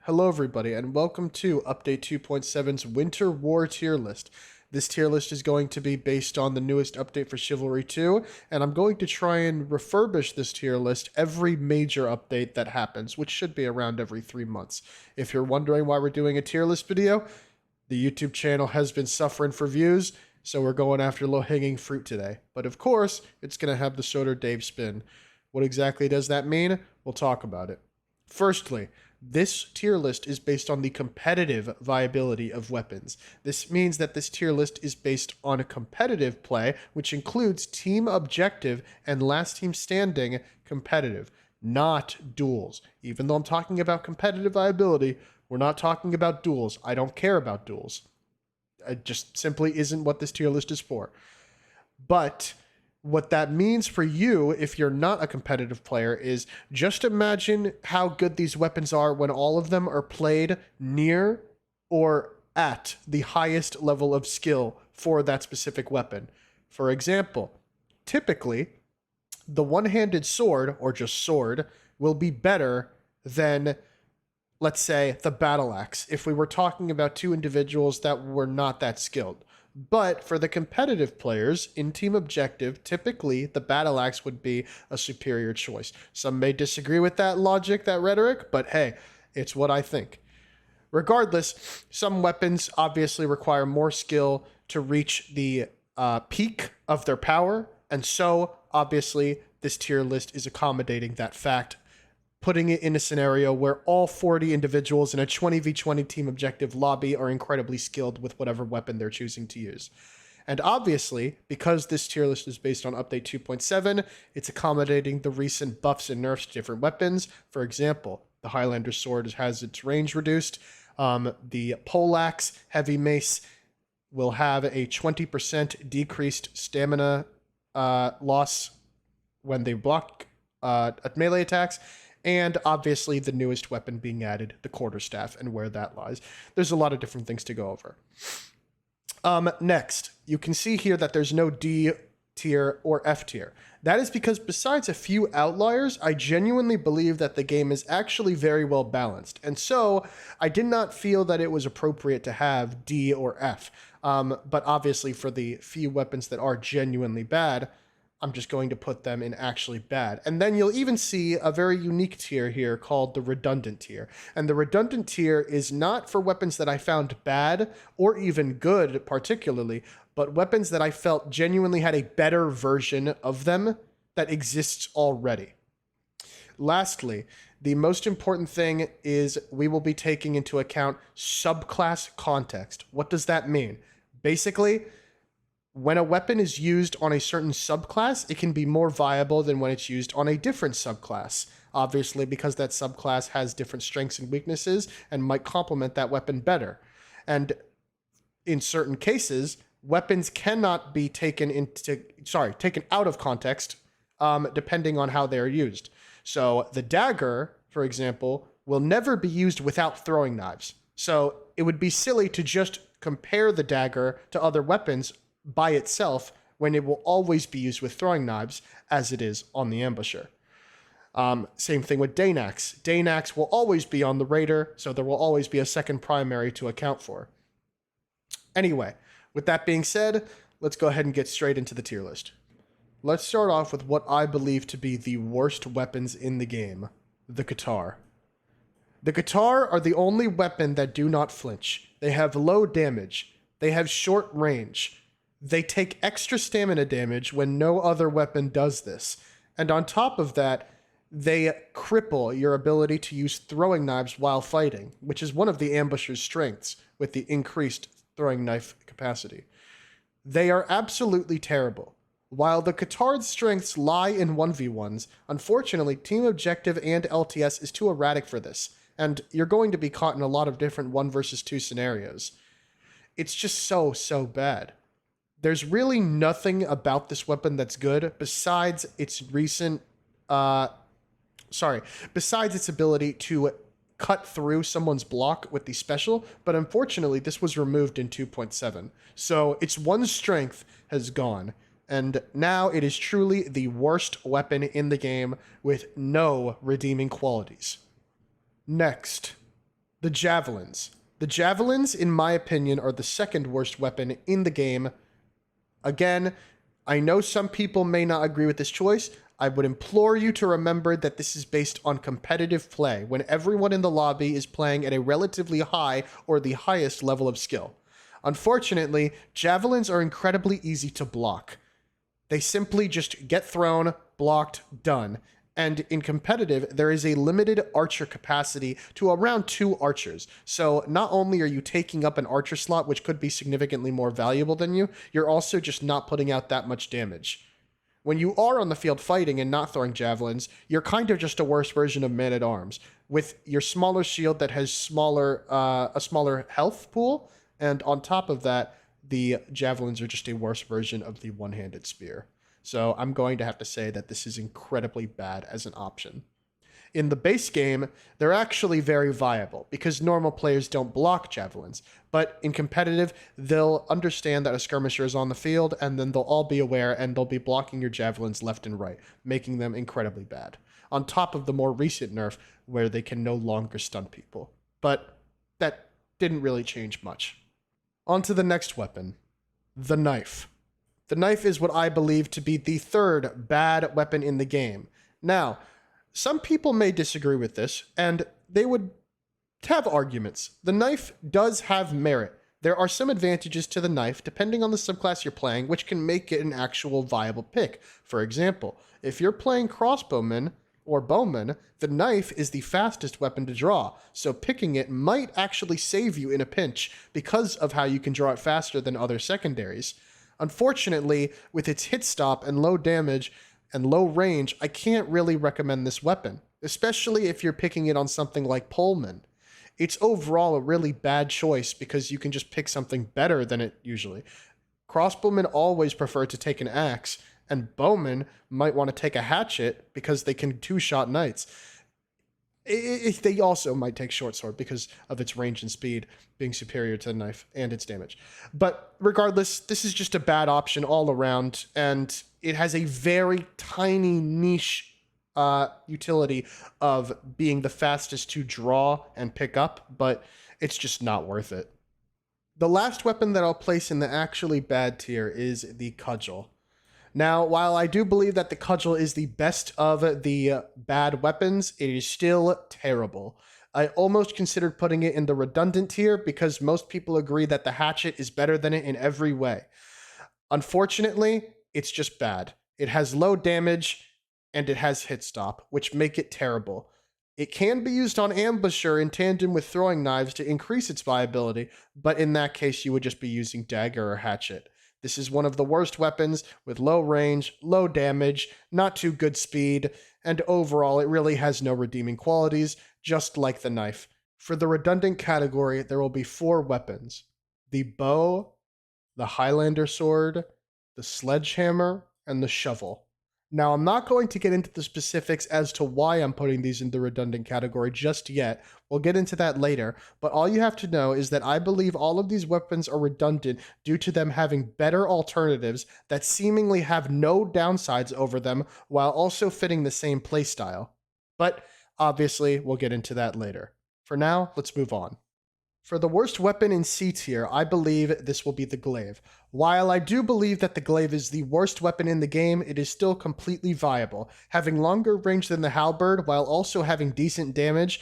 Hello everybody, and welcome to Update 2.7's Winter War tier list. This tier list is going to be based on the newest update for Chivalry 2, and I'm going to try and refurbish this tier list every major update that happens, which should be around every 3 months. If you're wondering why we're doing a tier list video, the YouTube channel has been suffering for views, so we're going after low-hanging fruit today. But of course, it's going to have the Soder Dave spin. What exactly does that mean? We'll talk about it. Firstly, this tier list is based on the competitive viability of weapons. This means that this tier list is based on a competitive play, which includes team objective and last team standing competitive, not duels. Even though I'm talking about competitive viability, we're not talking about duels. I don't care about duels. It just simply isn't what this tier list is for. But what that means for you, if you're not a competitive player, is just imagine how good these weapons are when all of them are played near or at the highest level of skill for that specific weapon. For example, typically, the one-handed sword, or just sword, will be better than, let's say, the battle axe, if we were talking about two individuals that were not that skilled. But for the competitive players in team objective, typically the battle axe would be a superior choice. Some may disagree with that logic, that rhetoric, but hey, it's what I think. Regardless, some weapons obviously require more skill to reach the peak of their power, and so obviously this tier list is accommodating that fact, putting it in a scenario where all 40 individuals in a 20v20 team objective lobby are incredibly skilled with whatever weapon they're choosing to use. And obviously, because this tier list is based on Update 2.7, it's accommodating the recent buffs and nerfs to different weapons. For example, the Highlander sword has its range reduced. The poleaxe heavy mace will have a 20% decreased stamina loss when they block at melee attacks. And obviously the newest weapon being added, the quarterstaff, and where that lies. There's a lot of different things to go over. Next, you can see here that there's no D tier or F tier. That is because besides a few outliers, I genuinely believe that the game is actually very well balanced. And so I did not feel that it was appropriate to have D or F. But obviously for the few weapons that are genuinely bad, I'm just going to put them in actually bad. And then you'll even see a very unique tier here called the redundant tier. And the redundant tier is not for weapons that I found bad or even good particularly, but weapons that I felt genuinely had a better version of them that exists already. Lastly, the most important thing is we will be taking into account subclass context. What does that mean? Basically, when a weapon is used on a certain subclass, it can be more viable than when it's used on a different subclass. Obviously, because that subclass has different strengths and weaknesses and might complement that weapon better. And in certain cases, weapons cannot be taken out of context, depending on how they are used. So the dagger, for example, will never be used without throwing knives. So it would be silly to just compare the dagger to other weapons by itself when it will always be used with throwing knives as it is on the ambusher. Same thing with Danax. Danax will always be on the Raider, so there will always be a second primary to account for. Anyway, with that being said, let's go ahead and get straight into the tier list. Let's start off with what I believe to be the worst weapons in the game, the Qatar. The Qatar are the only weapon that do not flinch. They have low damage. They have short range. They take extra stamina damage when no other weapon does this. And on top of that, they cripple your ability to use throwing knives while fighting, which is one of the ambusher's strengths with the increased throwing knife capacity. They are absolutely terrible. While the Qatar's strengths lie in 1v1s, unfortunately, team objective and LTS is too erratic for this, and you're going to be caught in a lot of different 1 versus 2 scenarios. It's just so bad. There's really nothing about this weapon that's good besides its besides its ability to cut through someone's block with the special, but unfortunately this was removed in 2.7. So its one strength has gone, and now it is truly the worst weapon in the game with no redeeming qualities. Next, The javelins. The javelins, in my opinion, are the second worst weapon in the game. Again, I know some people may not agree with this choice. I would implore you to remember that this is based on competitive play, when everyone in the lobby is playing at a relatively high or the highest level of skill. Unfortunately, javelins are incredibly easy to block. They simply just get thrown, blocked, done. And in competitive, there is a limited archer capacity to around 2 archers. So not only are you taking up an archer slot, which could be significantly more valuable than you, you're also just not putting out that much damage. When you are on the field fighting and not throwing javelins, you're kind of just a worse version of Man-at-Arms, with your smaller shield that has a smaller health pool, and on top of that, the javelins are just a worse version of the one-handed spear. So I'm going to have to say that this is incredibly bad as an option. In the base game, they're actually very viable because normal players don't block javelins. But in competitive, they'll understand that a skirmisher is on the field, and then they'll all be aware and they'll be blocking your javelins left and right, making them incredibly bad. On top of the more recent nerf where they can no longer stun people. But that didn't really change much. On to the next weapon, the knife. The knife is what I believe to be the third bad weapon in the game. Now, some people may disagree with this, and they would have arguments. The knife does have merit. There are some advantages to the knife, depending on the subclass you're playing, which can make it an actual viable pick. For example, if you're playing crossbowman or bowman, the knife is the fastest weapon to draw, so picking it might actually save you in a pinch because of how you can draw it faster than other secondaries. Unfortunately, with its hit stop and low damage and low range, I can't really recommend this weapon, especially if you're picking it on something like poleman. It's overall a really bad choice because you can just pick something better than it usually. Crossbowmen always prefer to take an axe, and bowmen might want to take a hatchet because they can two-shot knights. They also might take short sword because of its range and speed being superior to the knife and its damage. But regardless, this is just a bad option all around, and it has a very tiny niche utility of being the fastest to draw and pick up, but it's just not worth it. The last weapon that I'll place in the actually bad tier is the cudgel. Now, while I do believe that the cudgel is the best of the bad weapons, it is still terrible. I almost considered putting it in the redundant tier because most people agree that the hatchet is better than it in every way. Unfortunately, it's just bad. It has low damage and it has hit stop, which make it terrible. It can be used on ambusher in tandem with throwing knives to increase its viability, but in that case you would just be using dagger or hatchet. This is one of the worst weapons with low range, low damage, not too good speed, and overall it really has no redeeming qualities, just like the knife. For the redundant category, there will be 4 weapons: the bow, the Highlander sword, the sledgehammer, and the shovel. Now, I'm not going to get into the specifics as to why I'm putting these in the redundant category just yet. We'll get into that later, but all you have to know is that I believe all of these weapons are redundant due to them having better alternatives that seemingly have no downsides over them while also fitting the same playstyle. But obviously, we'll get into that later. For now, let's move on. For the worst weapon in C tier, I believe this will be the glaive. While I do believe that the glaive is the worst weapon in the game, it is still completely viable. Having longer range than the halberd while also having decent damage,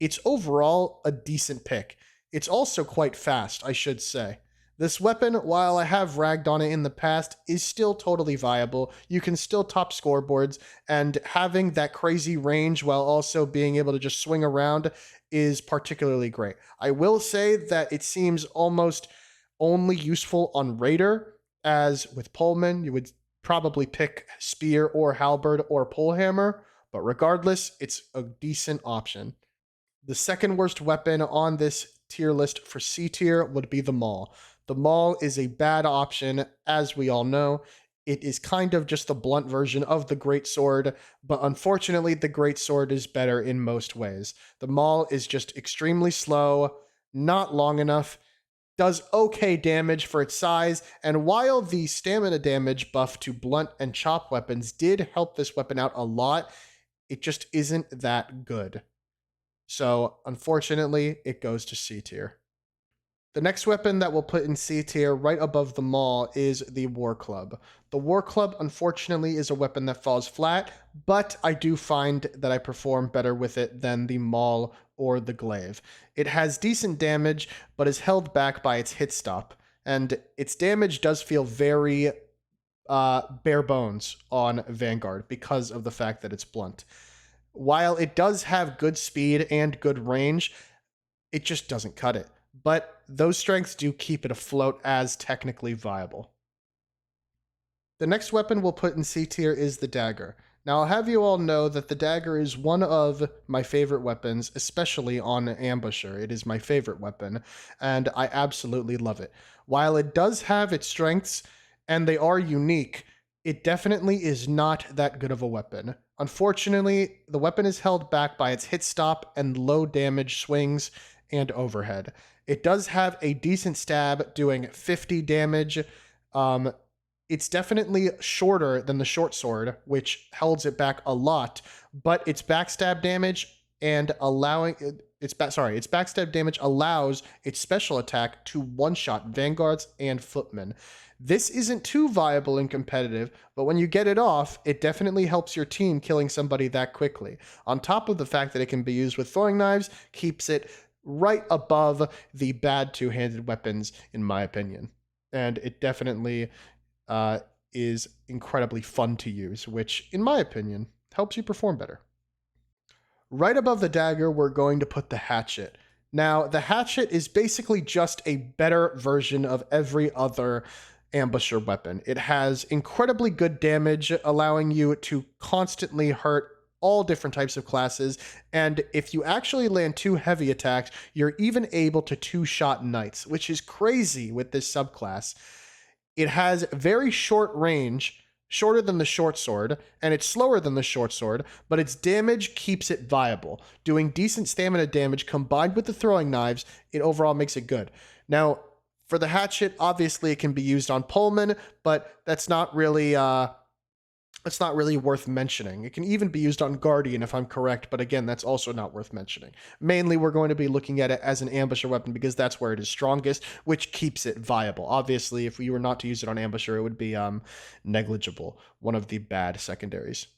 it's overall a decent pick. It's also quite fast, I should say. This weapon, while I have ragged on it in the past, is still totally viable. You can still top scoreboards, and having that crazy range while also being able to just swing around is particularly great. I will say that it seems almost only useful on Raider, as with poleman, you would probably pick spear or halberd or polehammer, but regardless, it's a decent option. The second worst weapon on this tier list for C tier would be the maul. The maul is a bad option, as we all know. It is kind of just the blunt version of the greatsword, but unfortunately the greatsword is better in most ways. The maul is just extremely slow, not long enough, does okay damage for its size, and while the stamina damage buff to blunt and chop weapons did help this weapon out a lot, it just isn't that good. So unfortunately, it goes to C tier. The next weapon that we'll put in C tier right above the Maul is the War Club. The War Club, unfortunately, is a weapon that falls flat, but I do find that I perform better with it than the Maul or the Glaive. It has decent damage, but is held back by its hit stop, and its damage does feel very bare bones on Vanguard because of the fact that it's blunt. While it does have good speed and good range, it just doesn't cut it. But those strengths do keep it afloat as technically viable. The next weapon we'll put in C tier is the dagger. Now, I'll have you all know that the dagger is one of my favorite weapons, especially on Ambusher. It is my favorite weapon, and I absolutely love it. While it does have its strengths, and they are unique, it definitely is not that good of a weapon. Unfortunately, the weapon is held back by its hit stop and low damage swings and overhead. It does have a decent stab doing 50 damage. It's definitely shorter than the short sword, which holds it back a lot, but its backstab damage and its backstab damage allows its special attack to one-shot vanguards and footmen. This isn't too viable and competitive, but when you get it off, it definitely helps your team killing somebody that quickly. On top of the fact that it can be used with throwing knives, keeps it right above the bad two-handed weapons, in my opinion. And it definitely is incredibly fun to use, which, in my opinion, helps you perform better. Right above the dagger, we're going to put the hatchet. Now, the hatchet is basically just a better version of every other ambusher weapon. It has incredibly good damage, allowing you to constantly hurt all different types of classes, and if you actually land 2 heavy attacks, you're even able to 2-shot knights, which is crazy with this subclass. It has very short range, shorter than the short sword, and it's slower than the short sword, but its damage keeps it viable. Doing decent stamina damage combined with the throwing knives, it overall makes it good. Now, for the hatchet, obviously it can be used on Pullman, but that's not really worth mentioning. It can even be used on Guardian if I'm correct, but again, that's also not worth mentioning. Mainly, we're going to be looking at it as an ambusher weapon because that's where it is strongest, which keeps it viable. Obviously, if we were not to use it on ambusher, it would be negligible, one of the bad secondaries.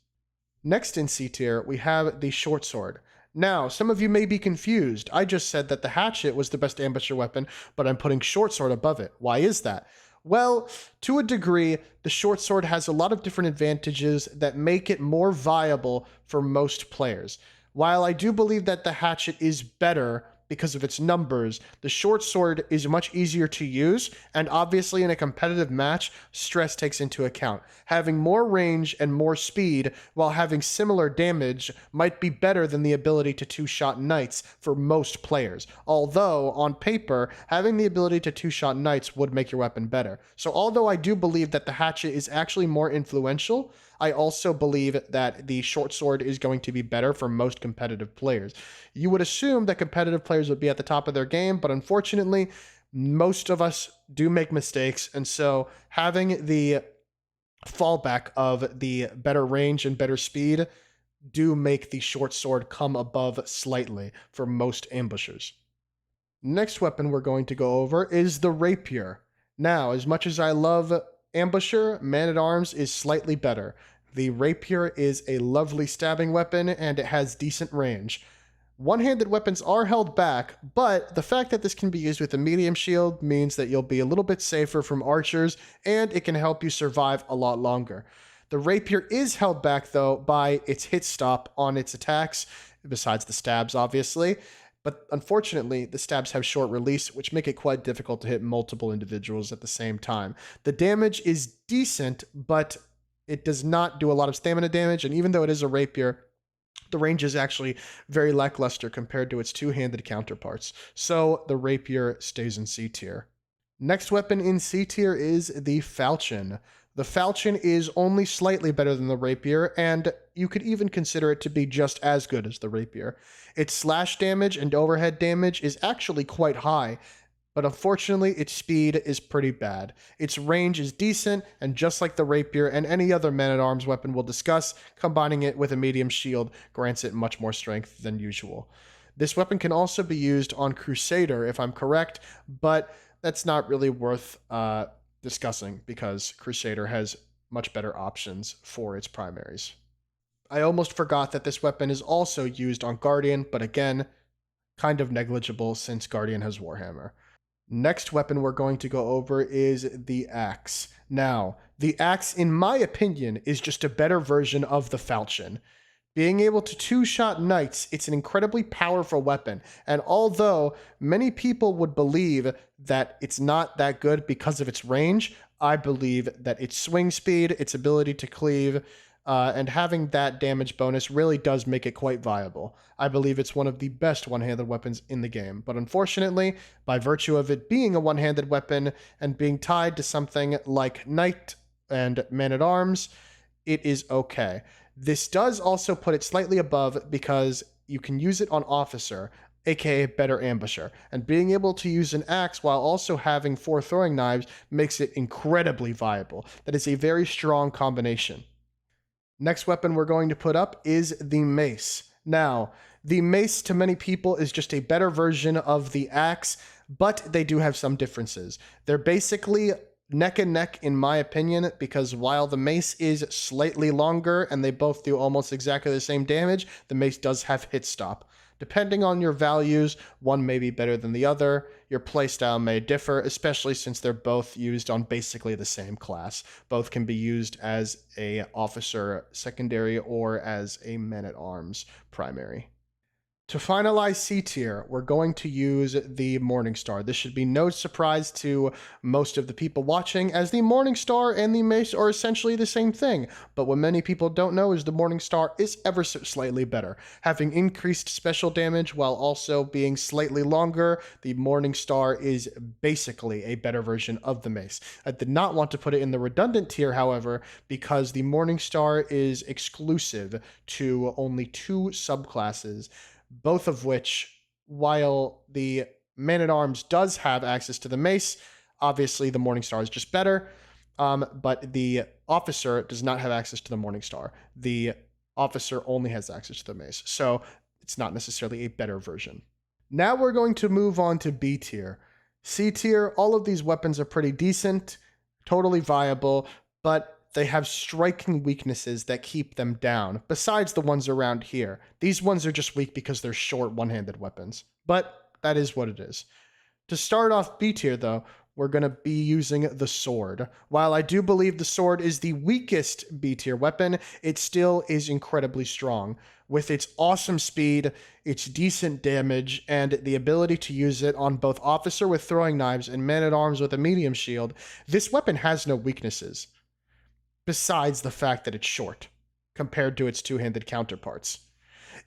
Next in C tier, we have the short sword. Now, some of you may be confused. I just said that the hatchet was the best ambusher weapon, but I'm putting short sword above it. Why is that? Well, to a degree, the short sword has a lot of different advantages that make it more viable for most players. While I do believe that the hatchet is better because of its numbers, the short sword is much easier to use, and obviously in a competitive match, stress takes into account. Having more range and more speed while having similar damage might be better than the ability to 2-shot knights for most players. Although, on paper, having the ability to 2-shot knights would make your weapon better. So although I do believe that the hatchet is actually more influential, I also believe that the short sword is going to be better for most competitive players. You would assume that competitive players would be at the top of their game, but unfortunately, most of us do make mistakes, and so having the fallback of the better range and better speed do make the short sword come above slightly for most ambushers. Next weapon we're going to go over is the rapier. Now, as much as I love ambusher, man-at-arms is slightly better. The rapier is a lovely stabbing weapon, and it has decent range. One-handed weapons are held back, but the fact that this can be used with a medium shield means that you'll be a little bit safer from archers, and it can help you survive a lot longer. The rapier is held back, though, by its hit stop on its attacks, besides the stabs, obviously. But unfortunately, the stabs have short release, which make it quite difficult to hit multiple individuals at the same time. The damage is decent, but it does not do a lot of stamina damage, and even though it is a rapier, the range is actually very lackluster compared to its two-handed counterparts. So the rapier stays in C tier. Next weapon in C tier is the falchion. The falchion is only slightly better than the rapier, and you could even consider it to be just as good as the rapier. Its slash damage and overhead damage is actually quite high, but unfortunately its speed is pretty bad. Its range is decent, and just like the rapier and any other man-at-arms weapon we'll discuss, combining it with a medium shield grants it much more strength than usual. This weapon can also be used on Crusader, if I'm correct, but that's not really worth discussing because Crusader has much better options for its primaries. I almost forgot that this weapon is also used on Guardian, but again, kind of negligible since Guardian has Warhammer. Next weapon we're going to go over is the axe. Now, the axe, in my opinion, is just a better version of the falchion. Being able to two-shot knights, it's an incredibly powerful weapon. And although many people would believe that it's not that good because of its range, I believe that its swing speed, its ability to cleave, and having that damage bonus really does make it quite viable. I believe it's one of the best one-handed weapons in the game. But unfortunately, by virtue of it being a one-handed weapon and being tied to something like knight and man-at-arms, it is okay. This does also put it slightly above because you can use it on officer, aka better ambusher, and being able to use an axe while also having 4 throwing knives makes it incredibly viable. That is a very strong combination. Next weapon we're going to put up is the mace. Now, the mace to many people is just a better version of the axe, but they do have some differences. They're basically neck and neck in my opinion, because while the mace is slightly longer and they both do almost exactly the same damage, the mace does have hit stop. Depending on your values, one may be better than the other. Your playstyle may differ, especially since they're both used on basically the same class. Both can be used as a officer secondary or as a man-at-arms primary. To finalize C tier, we're going to use the Morningstar. This should be no surprise to most of the people watching, as the Morningstar and the Mace are essentially the same thing. But what many people don't know is the Morningstar is ever so slightly better. Having increased special damage while also being slightly longer, the Morningstar is basically a better version of the Mace. I did not want to put it in the redundant tier, however, because the Morningstar is exclusive to only 2 subclasses, both of which, while the man-at-arms does have access to the mace, obviously the Morningstar is just better, but the officer does not have access to the Morningstar. The officer only has access to the mace, so it's not necessarily a better version. Now we're going to move on to B tier. C tier, all of these weapons are pretty decent, totally viable, but they have striking weaknesses that keep them down, besides the ones around here. These ones are just weak because they're short one-handed weapons, but that is what it is. To start off B tier, though, we're going to be using the sword. While I do believe the sword is the weakest B tier weapon, it still is incredibly strong. With its awesome speed, its decent damage, and the ability to use it on both officer with throwing knives and man-at-arms with a medium shield, this weapon has no weaknesses, besides the fact that it's short compared to its two-handed counterparts.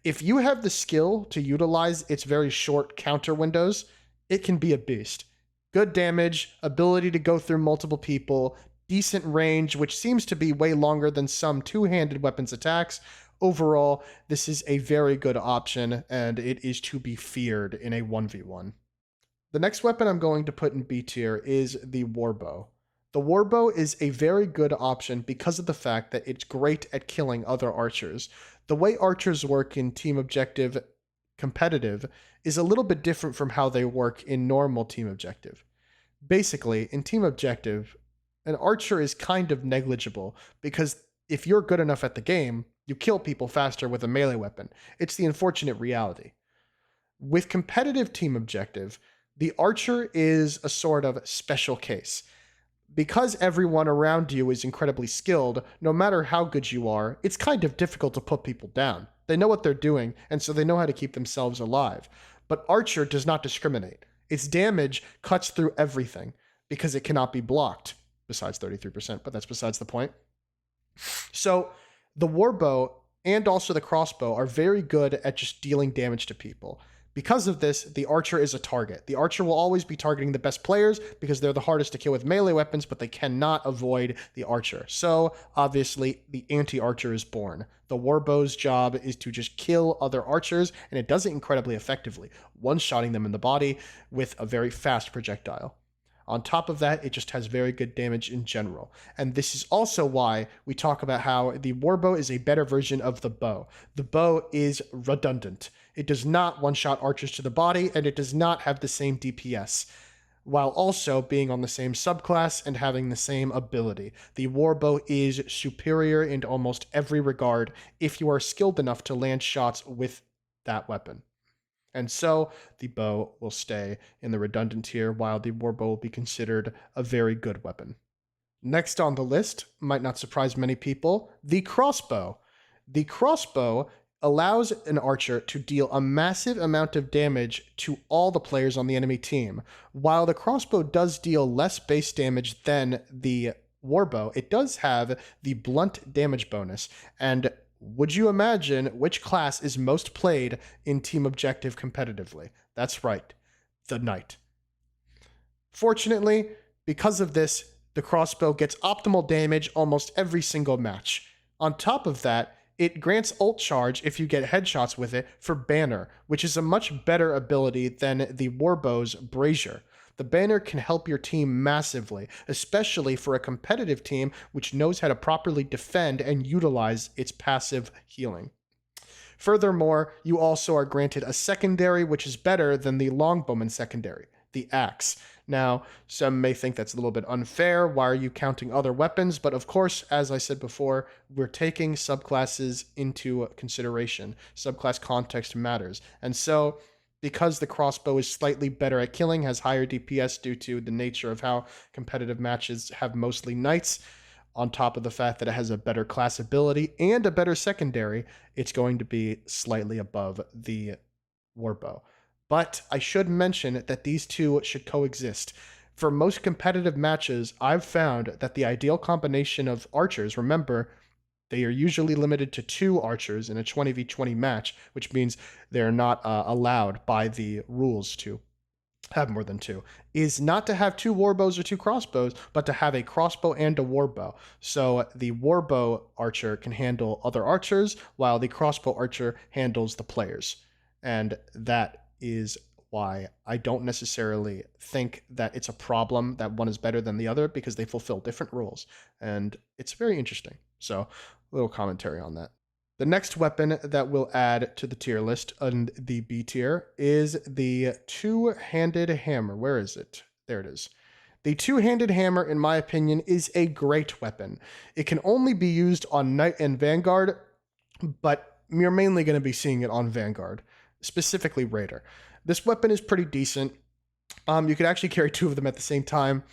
If you have the skill to utilize its very short counter windows, it can be a beast. Good damage, ability to go through multiple people, decent range, which seems to be way longer than some two-handed weapons attacks. Overall, this is a very good option, and it is to be feared in a 1v1. The next weapon I'm going to put in B tier is the warbow. The warbow is a very good option because of the fact that it's great at killing other archers. The way archers work in Team Objective competitive is a little bit different from how they work in normal Team Objective. Basically, in Team Objective, an archer is kind of negligible because if you're good enough at the game, you kill people faster with a melee weapon. It's the unfortunate reality. With competitive Team Objective, the archer is a sort of special case. Because everyone around you is incredibly skilled, no matter how good you are, it's kind of difficult to put people down. They know what they're doing, and so they know how to keep themselves alive. But Archer does not discriminate. Its damage cuts through everything, because it cannot be blocked, besides 33%, but that's besides the point. So, the warbow and also the crossbow are very good at just dealing damage to people. Because of this, the archer is a target. The archer will always be targeting the best players because they're the hardest to kill with melee weapons, but they cannot avoid the archer. So, obviously, the anti-archer is born. The warbow's job is to just kill other archers, and it does it incredibly effectively, one-shotting them in the body with a very fast projectile. On top of that, it just has very good damage in general. And this is also why we talk about how the warbow is a better version of the bow. The bow is redundant. It does not one-shot archers to the body, and it does not have the same DPS, while also being on the same subclass and having the same ability. The warbow is superior in almost every regard if you are skilled enough to land shots with that weapon. And so the bow will stay in the redundant tier, while the warbow will be considered a very good weapon. Next on the list, might not surprise many people, the crossbow. The crossbow allows an archer to deal a massive amount of damage to all the players on the enemy team. While the crossbow does deal less base damage than the warbow, it does have the blunt damage bonus. And would you imagine which class is most played in team objective competitively? That's right, the knight. Fortunately, because of this, the crossbow gets optimal damage almost every single match. On top of that, it grants ult charge if you get headshots with it for Banner, which is a much better ability than the warbow's Brazier. The Banner can help your team massively, especially for a competitive team which knows how to properly defend and utilize its passive healing. Furthermore, you also are granted a secondary which is better than the longbowman secondary, the axe. Now, some may think that's a little bit unfair. Why are you counting other weapons? But of course, as I said before, we're taking subclasses into consideration. Subclass context matters. And so, because the crossbow is slightly better at killing, has higher DPS due to the nature of how competitive matches have mostly knights, on top of the fact that it has a better class ability and a better secondary, it's going to be slightly above the warbow. But I should mention that these two should coexist. For most competitive matches, I've found that the ideal combination of archers, remember, they are usually limited to 2 archers in a 20v20 match, which means they're not allowed by the rules to have more than 2, is not to have 2 warbows or 2 crossbows, but to have a crossbow and a warbow. So the warbow archer can handle other archers, while the crossbow archer handles the players. And that is why I don't necessarily think that it's a problem that one is better than the other, because they fulfill different rules. And it's very interesting. So, a little commentary on that. The next weapon that we'll add to the tier list on the B tier is the two-handed hammer. Where is it? There it is. The two-handed hammer, in my opinion, is a great weapon. It can only be used on Knight and Vanguard, but you're mainly going to be seeing it on Vanguard, specifically Raider. This weapon is pretty decent. You could actually carry 2 of them at the same time.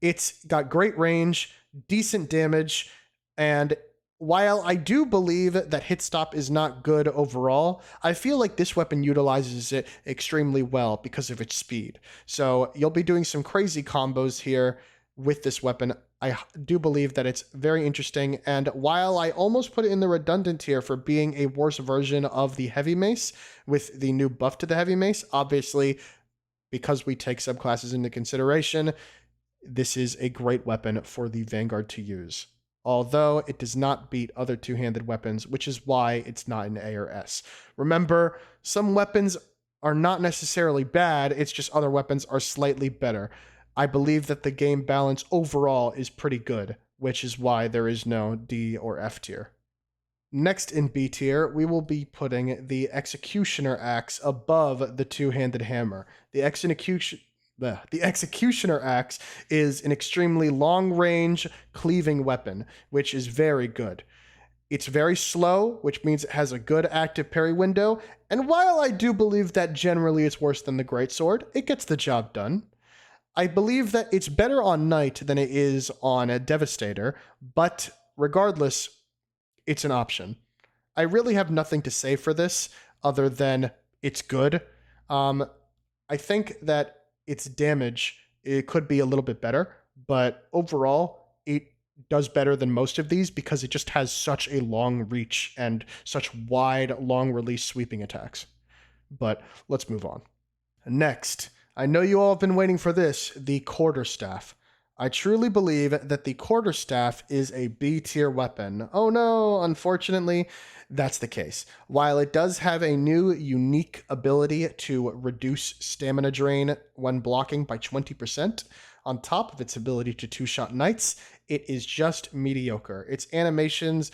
It's got great range, decent damage, and while I do believe that hit stop is not good overall, I feel like this weapon utilizes it extremely well because of its speed. So you'll be doing some crazy combos here with this weapon. I do believe that it's very interesting, and while I almost put it in the redundant tier for being a worse version of the heavy mace with the new buff to the heavy mace, obviously because we take subclasses into consideration, this is a great weapon for the Vanguard to use. Although it does not beat other two-handed weapons, which is why it's not an A or S. Remember, some weapons are not necessarily bad, it's just other weapons are slightly better. I believe that the game balance overall is pretty good, which is why there is no D or F tier. Next in B tier, we will be putting the Executioner Axe above the two-handed hammer. The Executioner Axe is an extremely long-range cleaving weapon, which is very good. It's very slow, which means it has a good active parry window, and while I do believe that generally it's worse than the Greatsword, it gets the job done. I believe that it's better on Knight than it is on a Devastator, but regardless, it's an option. I really have nothing to say for this other than it's good. I think that its damage, it could be a little bit better, but overall, it does better than most of these because it just has such a long reach and such wide, long release sweeping attacks. But let's move on. Next, I know you all have been waiting for this, the Quarterstaff. I truly believe that the quarterstaff is a B tier weapon. Oh no, unfortunately, that's the case. While it does have a new unique ability to reduce stamina drain when blocking by 20%, on top of its ability to two-shot knights, it is just mediocre. Its animations,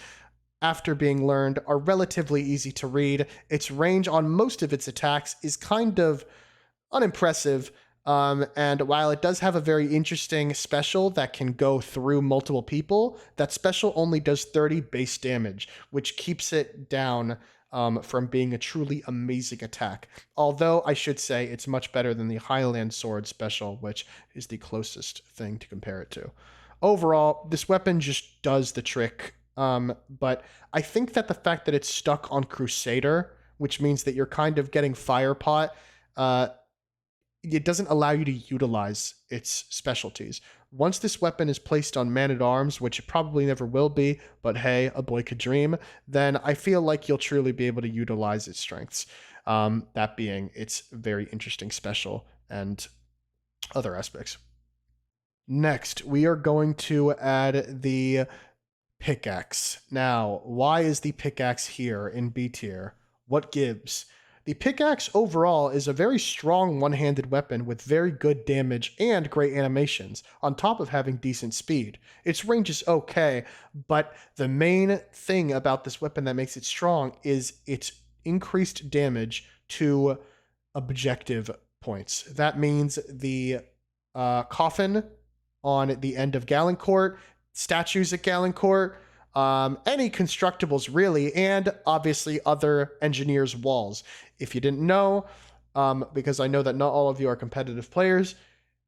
after being learned, are relatively easy to read. Its range on most of its attacks is kind of unimpressive. And while it does have a very interesting special that can go through multiple people, that special only does 30 base damage, which keeps it down from being a truly amazing attack. Although I should say it's much better than the Highland Sword special, which is the closest thing to compare it to. Overall, this weapon just does the trick. But I think that the fact that it's stuck on Crusader, which means that you're kind of getting Firepot, it doesn't allow you to utilize its specialties. Once this weapon is placed on Man-at-Arms, which it probably never will be, but hey, a boy could dream, then I feel like you'll truly be able to utilize its strengths. That being its very interesting special and other aspects. Next, we are going to add the pickaxe. Now, why is the pickaxe here in B tier? What gives? The pickaxe overall is a very strong one-handed weapon with very good damage and great animations, on top of having decent speed. Its range is okay, but the main thing about this weapon that makes it strong is its increased damage to objective points. That means the coffin on the end of Galencourt, statues at Galencourt, any constructibles really, and obviously other engineers' walls. If you didn't know, because I know that not all of you are competitive players,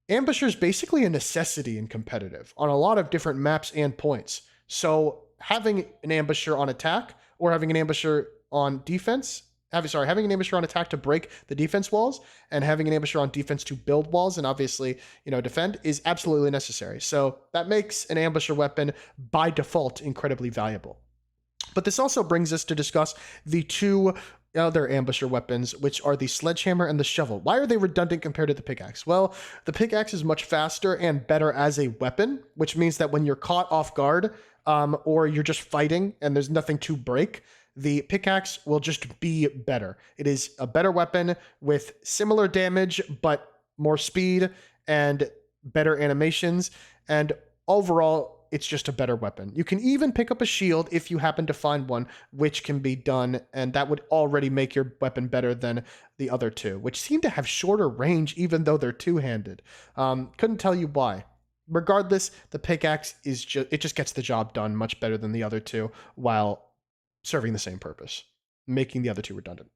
Ambusher is basically a necessity in competitive on a lot of different maps and points. So having an Ambusher on attack or having an Ambusher on defense, having an Ambusher on attack to break the defense walls and having an Ambusher on defense to build walls and obviously, defend is absolutely necessary. So that makes an Ambusher weapon by default incredibly valuable. But this also brings us to discuss the two other Ambusher weapons, which are the Sledgehammer and the Shovel. Why are they redundant compared to the pickaxe? Well, the pickaxe is much faster and better as a weapon, which means that when you're caught off guard, or you're just fighting and there's nothing to break, the pickaxe will just be better. It is a better weapon with similar damage, but more speed and better animations. And overall, it's just a better weapon. You can even pick up a shield if you happen to find one, which can be done, and that would already make your weapon better than the other two, which seem to have shorter range even though they're two-handed. Couldn't tell you why. Regardless, the pickaxe just gets the job done much better than the other two, while serving the same purpose, making the other two redundant.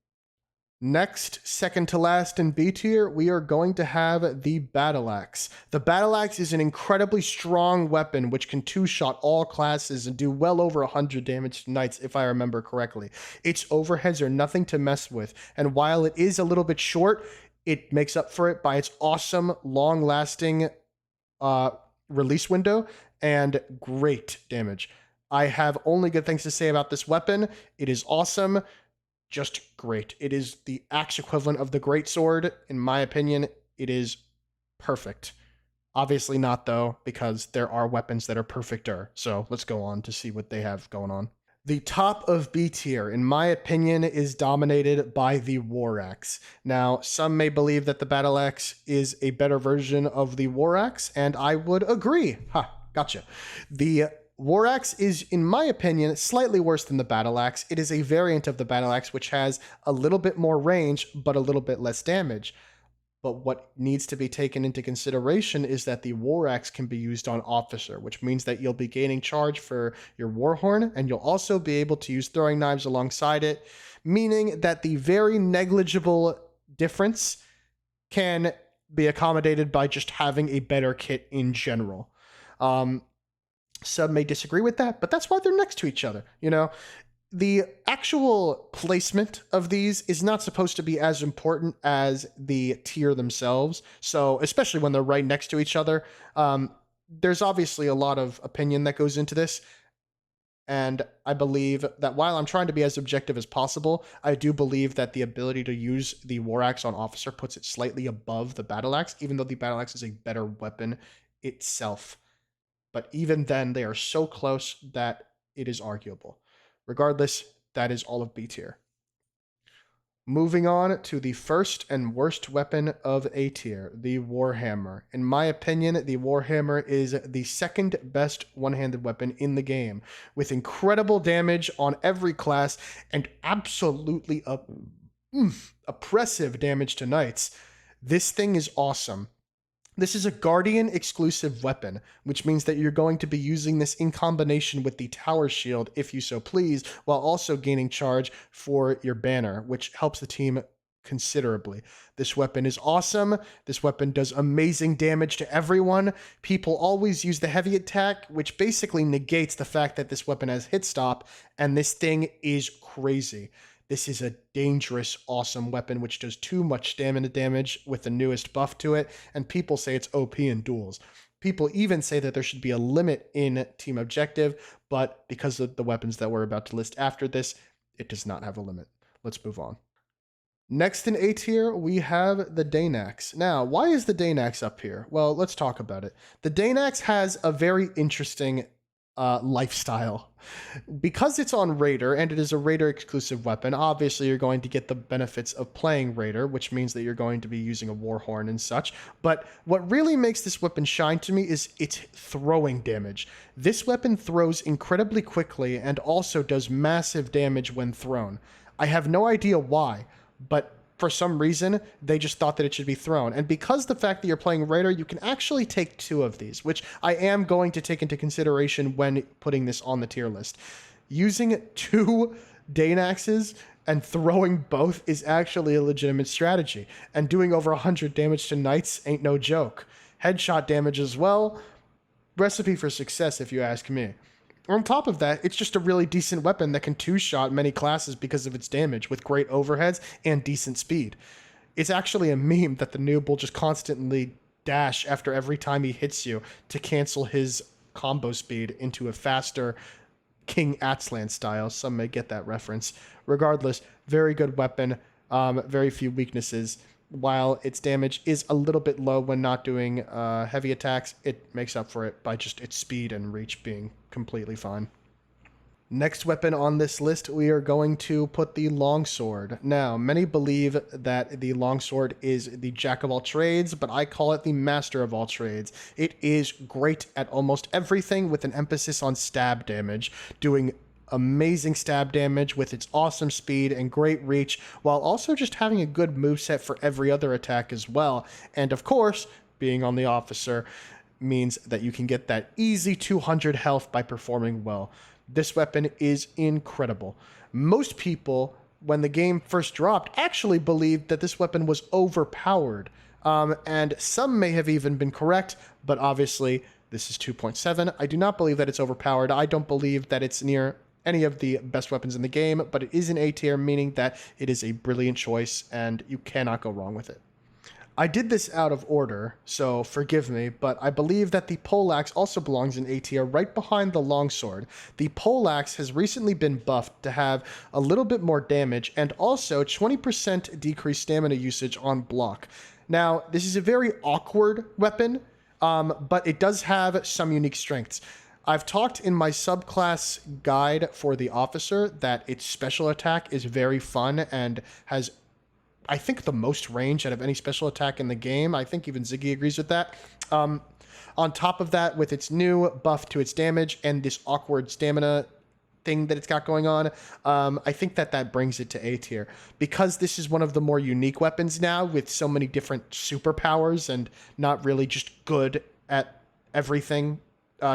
Next, second to last in B tier, we are going to have the Battle Axe. The Battle Axe is an incredibly strong weapon which can two-shot all classes and do well over 100 damage to knights, if I remember correctly. Its overheads are nothing to mess with, and while it is a little bit short, it makes up for it by its awesome, long-lasting release window and great damage. I have only good things to say about this weapon. It is awesome. Just great. It is the axe equivalent of the greatsword. In my opinion, it is perfect. Obviously not, though, because there are weapons that are perfecter. So let's go on to see what they have going on. The top of B tier, in my opinion, is dominated by the War Axe. Now, some may believe that the Battle Axe is a better version of the War Axe, and I would agree. Gotcha. The War Axe is, in my opinion, slightly worse than the Battle Axe. It is a variant of the Battle Axe, which has a little bit more range, but a little bit less damage. But what needs to be taken into consideration is that the War Axe can be used on Officer, which means that you'll be gaining charge for your Warhorn, and you'll also be able to use throwing knives alongside it, meaning that the very negligible difference can be accommodated by just having a better kit in general. Some may disagree with that, but that's why they're next to each other. The actual placement of these is not supposed to be as important as the tier themselves. So especially when they're right next to each other, there's obviously a lot of opinion that goes into this. And I believe that while I'm trying to be as objective as possible, I do believe that the ability to use the War Axe on Officer puts it slightly above the Battle Axe, even though the Battle Axe is a better weapon itself. But even then, they are so close that it is arguable. Regardless, that is all of B tier. Moving on to the first and worst weapon of A tier, the Warhammer. In my opinion, the Warhammer is the second best one-handed weapon in the game, with incredible damage on every class and absolutely oppressive damage to knights. This thing is awesome. This is a Guardian exclusive weapon, which means that you're going to be using this in combination with the Tower Shield, if you so please, while also gaining charge for your banner, which helps the team considerably. This weapon is awesome. This weapon does amazing damage to everyone. People always use the heavy attack, which basically negates the fact that this weapon has hit stop, and this thing is crazy. This is a dangerous, awesome weapon which does too much stamina damage with the newest buff to it, and people say it's OP in duels. People even say that there should be a limit in team objective, but because of the weapons that we're about to list after this, it does not have a limit. Let's move on. Next in A tier, we have the Danax. Now, why is the Danax up here? Well, let's talk about it. The Danax has a very interesting lifestyle. Because it's on Raider and it is a Raider exclusive weapon, obviously you're going to get the benefits of playing Raider, which means that you're going to be using a Warhorn and such. But what really makes this weapon shine to me is its throwing damage. This weapon throws incredibly quickly and also does massive damage when thrown. I have no idea why, but for some reason, they just thought that it should be thrown. And because the fact that you're playing Raider, you can actually take 2 of these, which I am going to take into consideration when putting this on the tier list. Using 2 Danaxes and throwing both is actually a legitimate strategy. And doing over 100 damage to knights ain't no joke. Headshot damage as well. Recipe for success, if you ask me. On top of that, it's just a really decent weapon that can two-shot many classes because of its damage, with great overheads and decent speed. It's actually a meme that the noob will just constantly dash after every time he hits you to cancel his combo speed into a faster King Atslan style. Some may get that reference. Regardless, very good weapon, very few weaknesses. While its damage is a little bit low when not doing heavy attacks, it makes up for it by just its speed and reach being completely fine. Next weapon on this list, we are going to put the longsword. Now, many believe that the longsword is the jack of all trades, but I call it the master of all trades. It is great at almost everything with an emphasis on stab damage, doing amazing stab damage with its awesome speed and great reach, while also just having a good moveset for every other attack as well. And of course, being on the officer means that you can get that easy 200 health by performing well. This weapon is incredible. Most people, when the game first dropped, actually believed that this weapon was overpowered. And some may have even been correct, but obviously this is 2.7. I do not believe that it's overpowered. I don't believe that it's near any of the best weapons in the game, but it is an A tier, meaning that it is a brilliant choice and you cannot go wrong with it. I did this out of order, so forgive me, but I believe that the poleaxe also belongs in A tier right behind the longsword. The poleaxe has recently been buffed to have a little bit more damage and also 20% decreased stamina usage on block. Now, this is a very awkward weapon, but it does have some unique strengths. I've talked in my subclass guide for the officer that its special attack is very fun and has, I think, the most range out of any special attack in the game. I think even Ziggy agrees with that. On top of that, with its new buff to its damage and this awkward stamina thing that it's got going on, I think that brings it to A tier. Because this is one of the more unique weapons now with so many different superpowers and not really just good at everything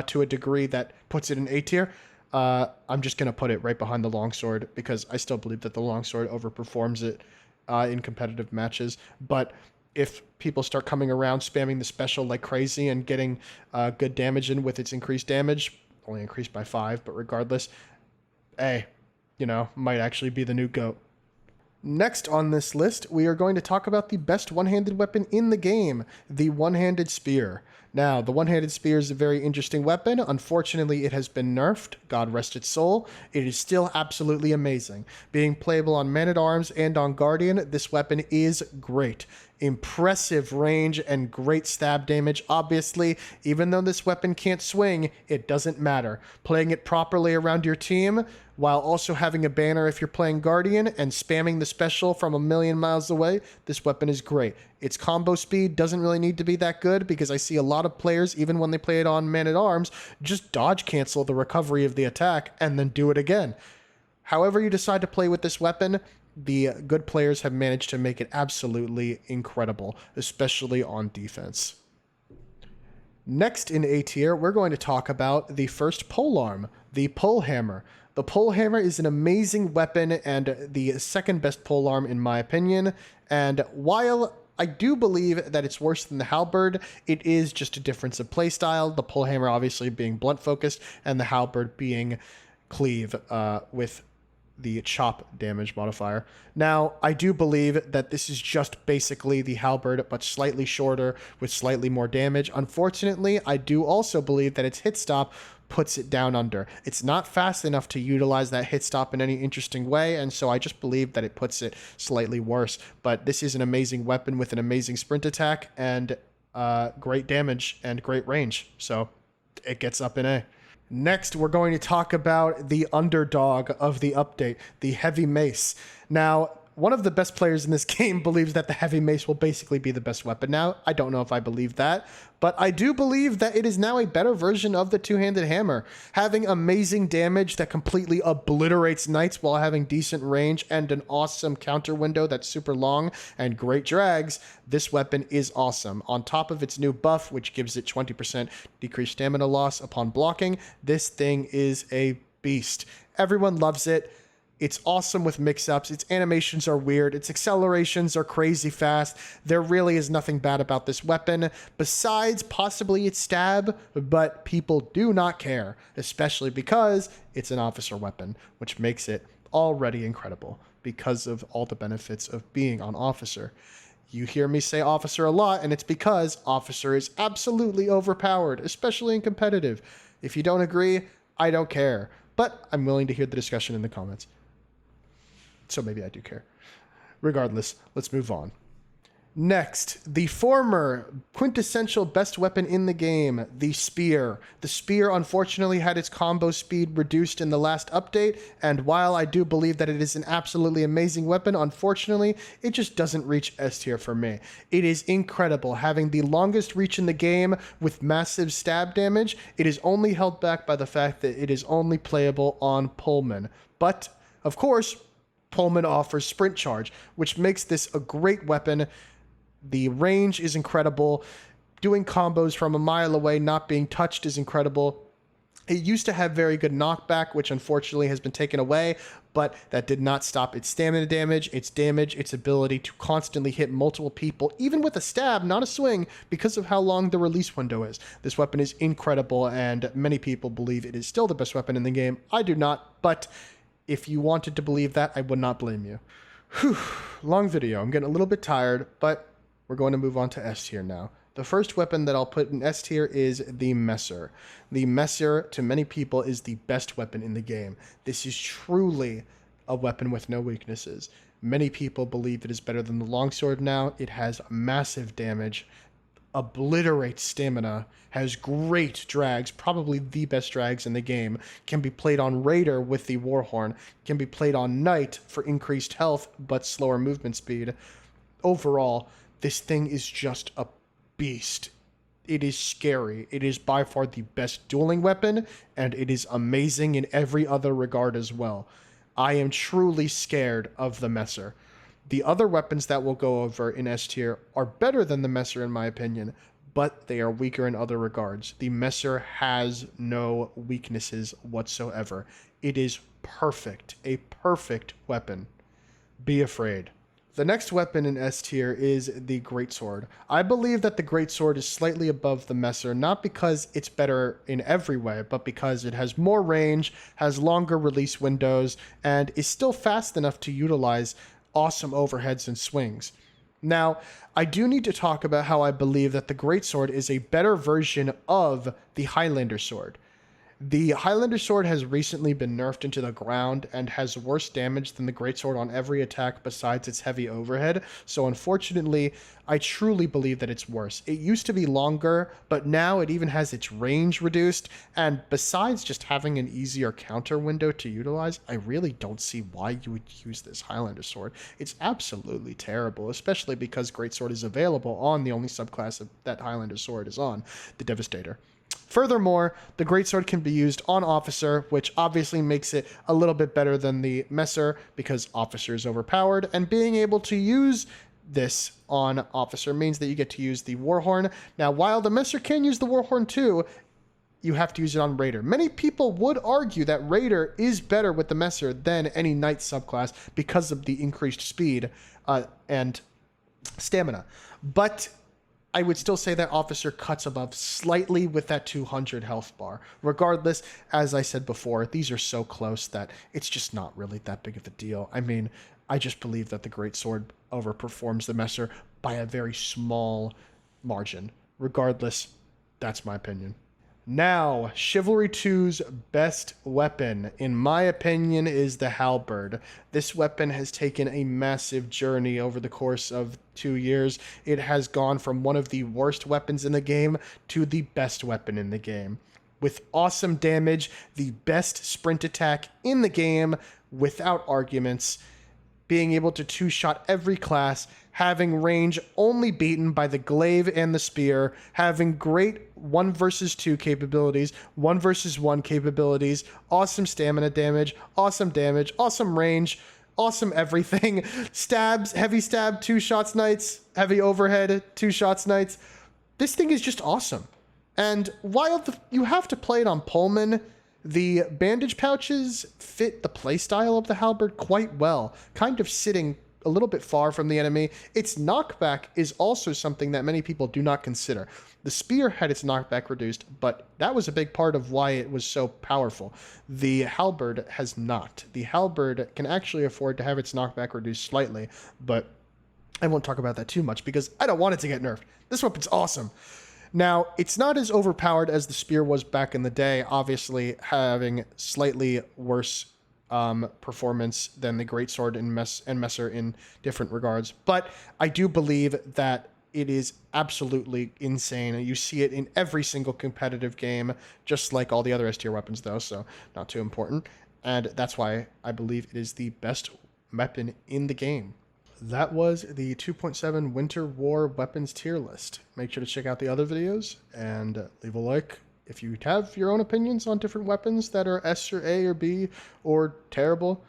to a degree that puts it in A tier, I'm just going to put it right behind the longsword because I still believe that the longsword overperforms it in competitive matches. But if people start coming around spamming the special like crazy and getting good damage in with its increased damage, only increased by 5, but regardless, might actually be the new GOAT. Next on this list, we are going to talk about the best one-handed weapon in the game, the one-handed spear. Now, the one-handed spear is a very interesting weapon. Unfortunately, it has been nerfed. God rest its soul. It is still absolutely amazing. Being playable on Man-at-Arms and on Guardian, this weapon is great. Impressive range and great stab damage. Obviously, even though this weapon can't swing, it doesn't matter. Playing it properly around your team, while also having a banner if you're playing Guardian and spamming the special from a million miles away, this weapon is great. Its combo speed doesn't really need to be that good because I see a lot of players, even when they play it on Man-at-Arms, just dodge cancel the recovery of the attack and then do it again. However you decide to play with this weapon, the good players have managed to make it absolutely incredible, especially on defense. Next in A tier, we're going to talk about the first polearm, the pole hammer. The pole hammer is an amazing weapon and the second best polearm in my opinion, and while I do believe that it's worse than the halberd, it is just a difference of playstyle, the pole hammer obviously being blunt focused and the halberd being cleave with the chop damage modifier. Now, I do believe that this is just basically the halberd, but slightly shorter with slightly more damage. Unfortunately, I do also believe that its hit stop puts it down under. It's not fast enough to utilize that hit stop in any interesting way, and so I just believe that it puts it slightly worse. But this is an amazing weapon with an amazing sprint attack and great damage and great range, so it gets up in A. Next, we're going to talk about the underdog of the update, the heavy mace. Now, one of the best players in this game believes that the heavy mace will basically be the best weapon now. I don't know if I believe that, but I do believe that it is now a better version of the two-handed hammer. Having amazing damage that completely obliterates knights while having decent range and an awesome counter window that's super long and great drags, this weapon is awesome. On top of its new buff, which gives it 20% decreased stamina loss upon blocking, this thing is a beast. Everyone loves it. It's awesome with mix-ups. Its animations are weird. Its accelerations are crazy fast. There really is nothing bad about this weapon, besides possibly its stab, but people do not care, especially because it's an officer weapon, which makes it already incredible because of all the benefits of being on officer. You hear me say officer a lot, and it's because officer is absolutely overpowered, especially in competitive. If you don't agree, I don't care, but I'm willing to hear the discussion in the comments. So maybe I do care. Regardless, let's move on. Next, the former quintessential best weapon in the game, the spear. The spear unfortunately had its combo speed reduced in the last update, and while I do believe that it is an absolutely amazing weapon, unfortunately, it just doesn't reach S tier for me. It is incredible, having the longest reach in the game with massive stab damage. It is only held back by the fact that it is only playable on Pullman. But, of course, Pullman offers sprint charge, which makes this a great weapon. The range is incredible. Doing combos from a mile away, not being touched, is incredible. It used to have very good knockback, which unfortunately has been taken away, but that did not stop its stamina damage, its ability to constantly hit multiple people, even with a stab, not a swing, because of how long the release window is. This weapon is incredible, and many people believe it is still the best weapon in the game. I do not, but if you wanted to believe that, I would not blame you. Whew, long video. I'm getting a little bit tired, but we're going to move on to S tier now. The first weapon that I'll put in S tier is the Messer. The Messer, to many people, is the best weapon in the game. This is truly a weapon with no weaknesses. Many people believe it is better than the longsword now. It has massive damage, obliterates stamina, has great drags, probably the best drags in the game, can be played on Raider with the Warhorn, can be played on Knight for increased health but slower movement speed. Overall, this thing is just a beast. It is scary. It is by far the best dueling weapon, and it is amazing in every other regard as well. I am truly scared of the Messer. The other weapons that we'll go over in S tier are better than the Messer in my opinion, but they are weaker in other regards. The Messer has no weaknesses whatsoever. It is perfect, a perfect weapon. Be afraid. The next weapon in S tier is the Greatsword. I believe that the Greatsword is slightly above the Messer, not because it's better in every way, but because it has more range, has longer release windows, and is still fast enough to utilize awesome overheads and swings. Now, I do need to talk about how I believe that the Greatsword is a better version of the Highlander Sword. The Highlander Sword has recently been nerfed into the ground and has worse damage than the Greatsword on every attack besides its heavy overhead, so unfortunately, I truly believe that it's worse. It used to be longer, but now it even has its range reduced, and besides just having an easier counter window to utilize, I really don't see why you would use this Highlander Sword. It's absolutely terrible, especially because Greatsword is available on the only subclass that Highlander Sword is on, the Devastator. Furthermore, the Greatsword can be used on Officer, which obviously makes it a little bit better than the Messer because Officer is overpowered, and being able to use this on Officer means that you get to use the Warhorn. Now, while the Messer can use the Warhorn too, you have to use it on Raider. Many people would argue that Raider is better with the Messer than any Knight subclass because of the increased speed and stamina. But I would still say that Officer cuts above slightly with that 200 health bar. Regardless, as I said before, these are so close that it's just not really that big of a deal. I mean, I just believe that the Greatsword overperforms the Messer by a very small margin. Regardless, that's my opinion. Now, Chivalry 2's best weapon, in my opinion, is the halberd. This weapon has taken a massive journey over the course of 2 years. It has gone from one of the worst weapons in the game to the best weapon in the game. With awesome damage, the best sprint attack in the game, without arguments, being able to two-shot every class, having range only beaten by the glaive and the spear, having great 1 versus 2 capabilities, 1 versus 1 capabilities, awesome stamina damage, awesome range, awesome everything. Stabs, heavy stab, 2 shots knights, heavy overhead, 2 shots knights. This thing is just awesome. And while you have to play it on Pullman, the bandage pouches fit the playstyle of the halberd quite well, kind of sitting a little bit far from the enemy. Its knockback is also something that many people do not consider. The spear had its knockback reduced, but that was a big part of why it was so powerful. The halberd has not. The halberd can actually afford to have its knockback reduced slightly, but I won't talk about that too much because I don't want it to get nerfed. This weapon's awesome. Now, it's not as overpowered as the spear was back in the day, obviously having slightly worse performance than the Greatsword and Messer in different regards. But I do believe that it is absolutely insane. You see it in every single competitive game, just like all the other S-tier weapons, though, so not too important. And that's why I believe it is the best weapon in the game. That was the 2.7 Winter War weapons tier list. Make sure to check out the other videos and leave a like. If you have your own opinions on different weapons that are S or A or B or terrible,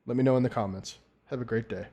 let me know in the comments. Have a great day.